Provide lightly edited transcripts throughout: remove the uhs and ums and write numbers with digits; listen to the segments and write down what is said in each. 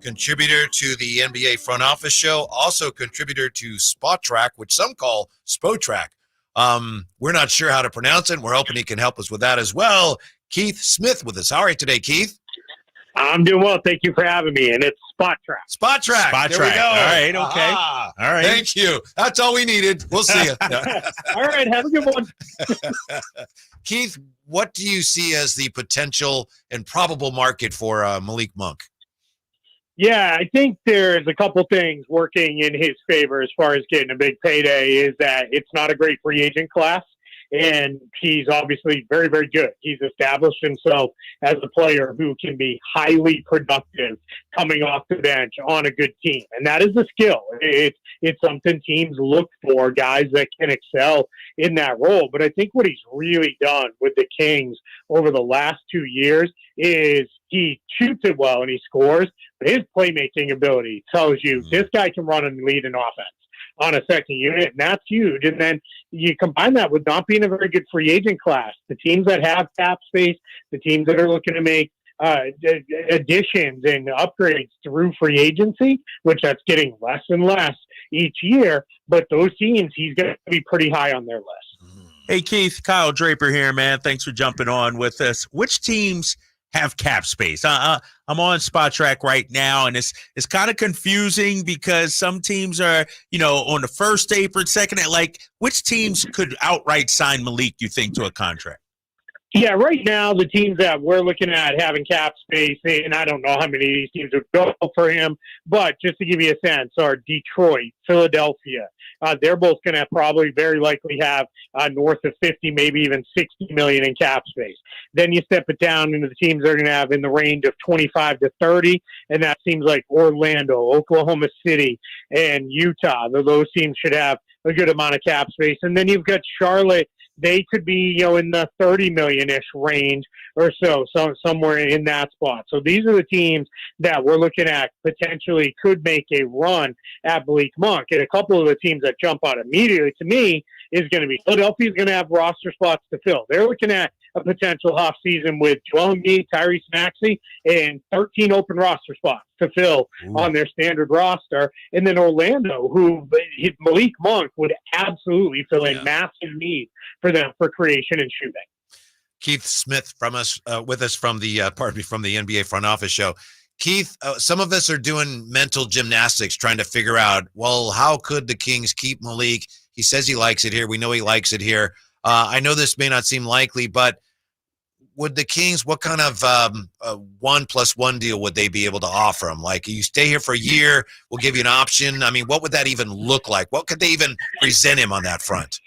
contributor to the NBA front office show, also contributor to Spotrac, which some call Spotrac. We're not sure how to pronounce it. We're hoping he can help us with that as well. Keith Smith with us. How are you today, Keith? I'm doing well. Thank you for having me. And it's Spotrac. Spotrac. There we go. All right. Okay. Aha. All right. Thank you. That's all we needed. We'll see you. All right. Have a good one. Keith, what do you see as the potential and probable market for Malik Monk? Yeah, I think there's a couple things working in his favor as far as getting a big payday is that it's not a great free agent class. And he's obviously very, very good. He's established himself as a player who can be highly productive coming off the bench on a good team. And that is a skill. It's something teams look for, guys that can excel in that role. But I think what he's really done with the Kings over the last 2 years is he shoots it well and he scores, but his playmaking ability tells you this guy can run and lead an offense on a second unit, and that's huge. And then you combine that with not being a very good free agent class. The teams that have cap space, the teams that are looking to make additions and upgrades through free agency, which that's getting less and less each year, but those teams, he's going to be pretty high on their list. Hey, Keith, Kyle Draper here, man. Thanks for jumping on with us. Which teams have cap space? I'm on Spotrac right now, and it's kind of confusing because some teams are, on the first apron, second, like which teams could outright sign Malik, you think, to a contract? Yeah, right now, the teams that we're looking at having cap space, and I don't know how many of these teams would go for him, but just to give you a sense, are Detroit, Philadelphia. They're both going to probably very likely have north of 50, maybe even 60 million in cap space. Then you step it down into the teams that are going to have in the range of 25 to 30, and that seems like Orlando, Oklahoma City, and Utah. Those teams should have a good amount of cap space. And then you've got Charlotte. They could be, in the 30 million-ish range or so somewhere in that spot. So these are the teams that we're looking at potentially could make a run at Malik Monk. And a couple of the teams that jump out immediately to me is going to be Philadelphia's going to have roster spots to fill. They're looking at a potential offseason with Joel Embiid, Tyrese Maxey, and 13 open roster spots to fill on their standard roster. And then Orlando, who Malik Monk would absolutely fill a massive need for them for creation and shooting. Keith Smith with us from the NBA front office show. Keith, some of us are doing mental gymnastics trying to figure out, well, how could the Kings keep Malik? He says he likes it here. We know he likes it here. I know this may not seem likely, but would the Kings, what kind of 1+1 deal would they be able to offer him? Like, you stay here for a year, we'll give you an option. I mean, what would that even look like? What could they even present him on that front?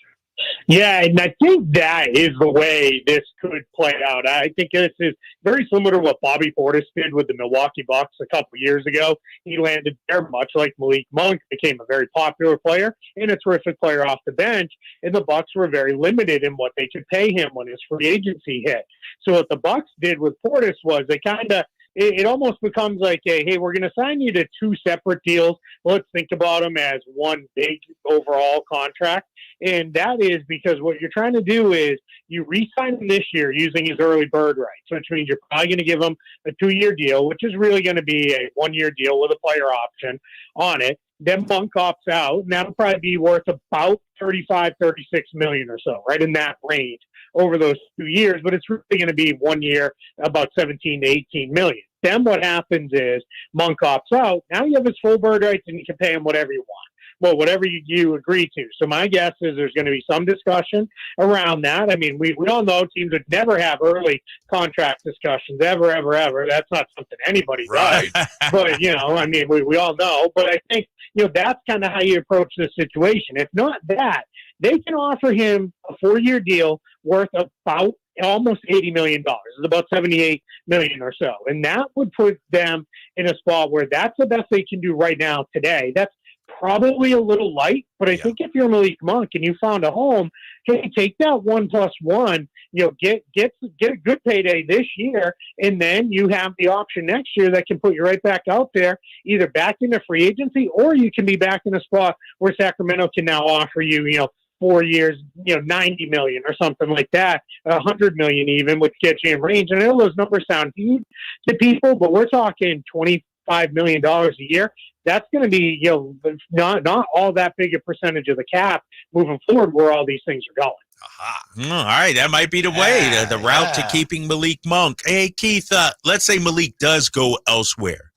Yeah, and I think that is the way this could play out. I think this is very similar to what Bobby Portis did with the Milwaukee Bucks a couple years ago. He landed there much like Malik Monk, became a very popular player and a terrific player off the bench, and the Bucks were very limited in what they could pay him when his free agency hit. So what the Bucks did with Portis was they it almost becomes like, hey, we're going to sign you to two separate deals. Let's think about them as one big overall contract. And that is because what you're trying to do is you re-sign him this year using his early bird rights, which means you're probably going to give him a 2-year deal, which is really going to be a 1-year deal with a player option on it. Then Monk opts out, and that'll probably be worth about 35, 36 million or so, right in that range over those 2 years. But it's really going to be 1 year, about 17 to 18 million. Then what happens is Monk opts out. Now you have his full bird rights, and you can pay him whatever you want. Well, whatever you agree to. So my guess is there's going to be some discussion around that. I mean, we all know teams would never have early contract discussions, ever. That's not something anybody does. But, I mean, we all know. But I think, that's kind of how you approach this situation. If not that, they can offer him a 4-year deal worth about almost $80 million. It's about $78 million or so. And that would put them in a spot where that's the best they can do right now today. That's probably a little light, but I think if you're Malik Monk and you found a home, hey, take that 1+1, get a good payday this year, and then you have the option next year that can put you right back out there, either back into free agency, or you can be back in a spot where Sacramento can now offer you, 4 years, 90 million or something like that, 100 million even, which gets you in range. And I know those numbers sound huge to people, but we're talking 20, $5 million a year, that's going to be, not all that big a percentage of the cap moving forward where all these things are going. All right, that might be the way, the route to keeping Malik Monk. Hey, Keith, let's say Malik does go elsewhere.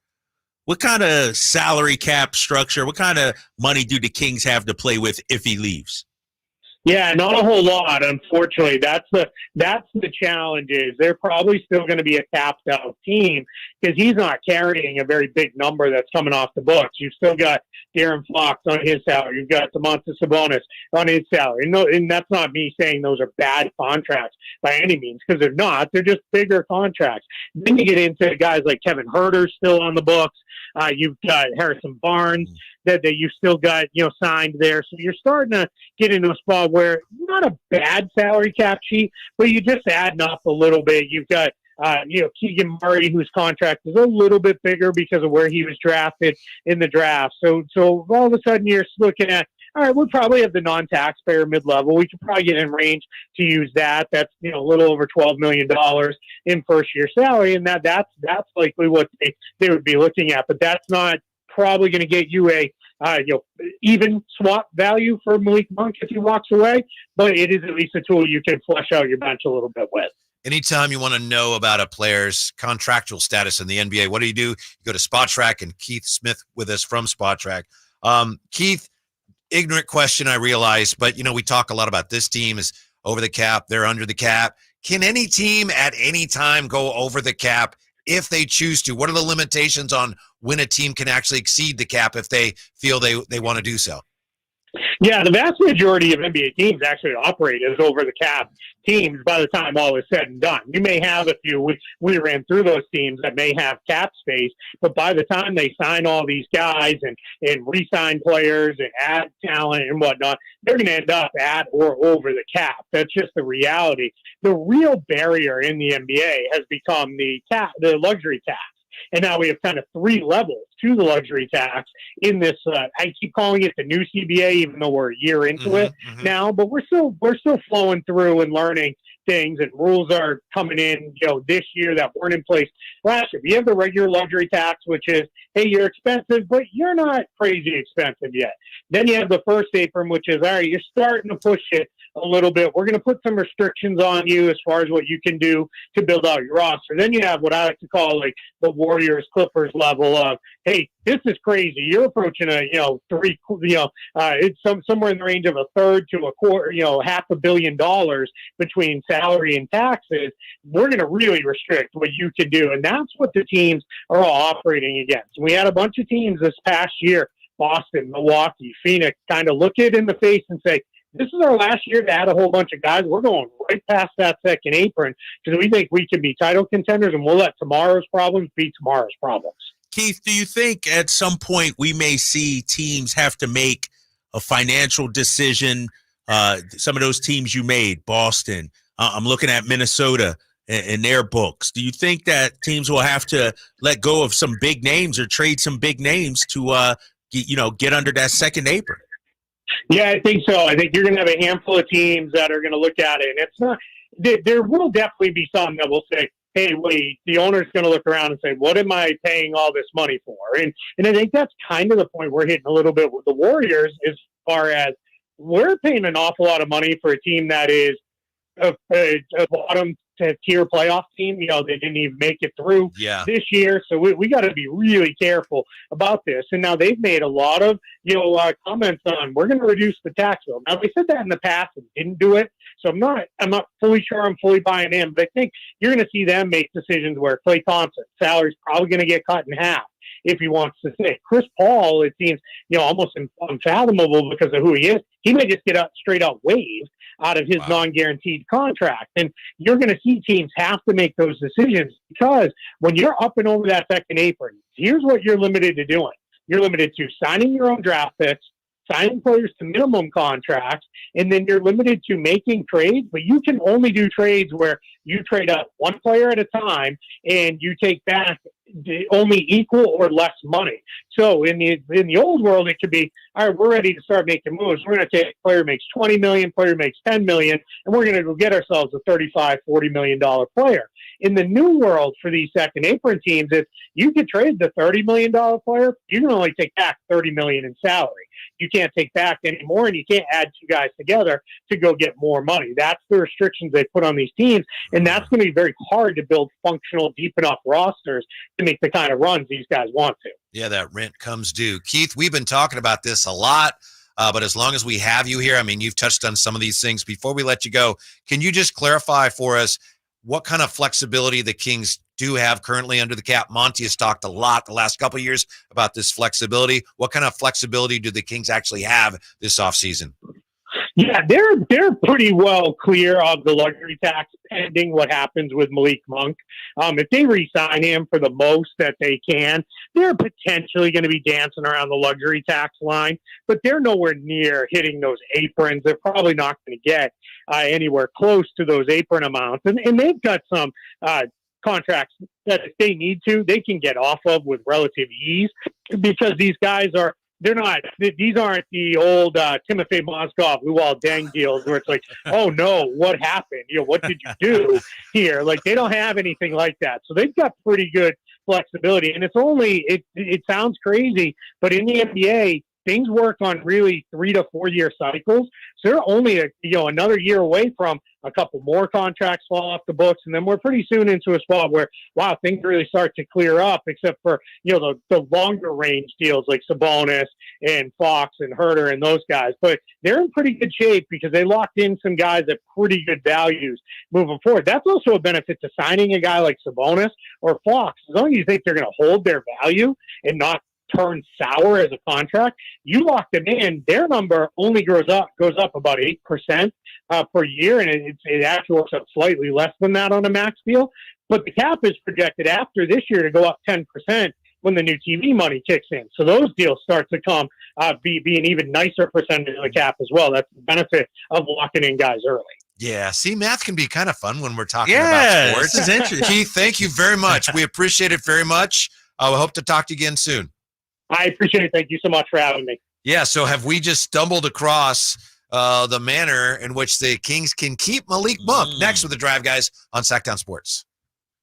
What kind of salary cap structure, what kind of money do the Kings have to play with if he leaves? Yeah, not a whole lot, unfortunately. That's the challenge is they're probably still going to be a capped out team because he's not carrying a very big number that's coming off the books. You've still got Darren Fox on his salary. You've got Domantas Sabonis on his salary. And that's not me saying those are bad contracts by any means because they're not. They're just bigger contracts. Then you get into guys like Kevin Huerter still on the books. You've got Harrison Barnes that you still got, signed there. So you're starting to get into a spot where not a bad salary cap sheet, but you just adding up a little bit. You've got, Keegan Murray, whose contract is a little bit bigger because of where he was drafted in the draft. So all of a sudden you're looking at, all right, we probably have the non-taxpayer mid-level. We could probably get in range to use that. That's, a little over $12 million in first-year salary, and that's likely what they would be looking at. But that's not probably going to get you a even swap value for Malik Monk if he walks away, but it is at least a tool you can flesh out your bench a little bit with. Anytime you want to know about a player's contractual status in the NBA, what do? You go to Spotrac, and Keith Smith with us from Spotrac. Keith, ignorant question, I realize, but we talk a lot about this team is over the cap, they're under the cap. Can any team at any time go over the cap if they choose to? What are the limitations on when a team can actually exceed the cap if they feel they want to do so? Yeah, the vast majority of NBA teams actually operate as over the cap teams by the time all is said and done. You may have a few, we ran through those teams that may have cap space, but by the time they sign all these guys and re-sign players and add talent and whatnot, they're going to end up at or over the cap. That's just the reality. The real barrier in the NBA has become the luxury tax. And now we have kind of three levels to the luxury tax in this. I keep calling it the new CBA, even though we're a year into it now. But we're still flowing through and learning things, and rules are coming in, this year that weren't in place last year. You have the regular luxury tax, which is, hey, you're expensive, but you're not crazy expensive yet. Then you have the first apron, which is, all right, you're starting to push it a little bit. We're going to put some restrictions on you as far as what you can do to build out your roster. Then you have what I like to call like the Warriors Clippers level of, hey, this is crazy. You're approaching it's somewhere in the range of a third to a quarter, $500 million between salary and taxes. We're going to really restrict what you can do. And that's what the teams are all operating against. We had a bunch of teams this past year, Boston, Milwaukee, Phoenix, kind of look it in the face and say, this is our last year to add a whole bunch of guys. We're going right past that second apron because we think we can be title contenders, and we'll let tomorrow's problems be tomorrow's problems. Keith, do you think at some point we may see teams have to make a financial decision? Some of those teams you made, Boston, I'm looking at Minnesota in their books. Do you think that teams will have to let go of some big names or trade some big names to get under that second apron? Yeah, I think so. I think you're going to have a handful of teams that are going to look at it. And it's not, there will definitely be some that will say, hey, wait, the owner's going to look around and say, what am I paying all this money for? And I think that's kind of the point we're hitting a little bit with the Warriors as far as we're paying an awful lot of money for a team that is a bottom tier playoff team. They didn't even make it through this year. So we got to be really careful about this. And now they've made a lot of, comments on, we're going to reduce the tax bill. Now we said that in the past and didn't do it. So I'm not fully sure I'm fully buying in, but I think you're going to see them make decisions where Klay Thompson's salary is probably going to get cut in half if he wants to stay. Chris Paul, it seems, almost unfathomable because of who he is. He may just get straight out waived out of his non-guaranteed contract. And you're going to see teams have to make those decisions because when you're up and over that second apron, here's what you're limited to doing. You're limited to signing your own draft picks, signing players to minimum contracts, and then you're limited to making trades, but you can only do trades where you trade up one player at a time and you take back only equal or less money. So in the old world, it could be, all right, we're ready to start making moves. We're going to take player makes $20 million, player makes $10 million, and we're going to go get ourselves a $35, $40 million player. In the new world for these second apron teams, if you could trade the $30 million player, you can only take back $30 million in salary. You can't take back any more, and you can't add two guys together to go get more money. That's the restrictions they put on these teams, and that's going to be very hard to build functional, deep enough rosters to make the kind of runs these guys want to. Yeah, that rent comes due. Keith, we've been talking about this a lot, but as long as we have you here, I mean, you've touched on some of these things. Before we let you go, can you just clarify for us what kind of flexibility the Kings do have currently under the cap? Monty has talked a lot the last couple of years about this flexibility. What kind of flexibility do the Kings actually have this offseason? Yeah, they're pretty well clear of the luxury tax pending what happens with Malik Monk. If they re-sign him for the most that they can, they're potentially going to be dancing around the luxury tax line, but they're nowhere near hitting those aprons. They're probably not going to get anywhere close to those apron amounts. And they've got some contracts that if they need to, they can get off of with relative ease because these guys these aren't the old Timofey Mozgov, Luol Deng deals where it's like, oh no, what happened? What did you do here? Like they don't have anything like that. So they've got pretty good flexibility. And it's only, it sounds crazy, but in the NBA, things work on really 3 to 4 year cycles. So they're only another year away from a couple more contracts fall off the books, and then we're pretty soon into a spot where things really start to clear up. Except for the longer range deals like Sabonis and Fox and Herter and those guys, but they're in pretty good shape because they locked in some guys at pretty good values moving forward. That's also a benefit to signing a guy like Sabonis or Fox. As long as you think they're going to hold their value and not turn sour as a contract, you lock them in, their number only goes up about 8% per year, and it actually works out slightly less than that on a max deal. But the cap is projected after this year to go up 10% when the new TV money kicks in. So those deals start to come be an even nicer percentage of the cap as well. That's the benefit of locking in guys early. Yeah, see, math can be kind of fun when we're talking about sports. This is interesting. Keith, thank you very much. We appreciate it very much. We hope to talk to you again soon. I appreciate it. Thank you so much for having me. Yeah, so have we just stumbled across the manner in which the Kings can keep Malik Monk? Next with the Drive Guys on Sactown Sports.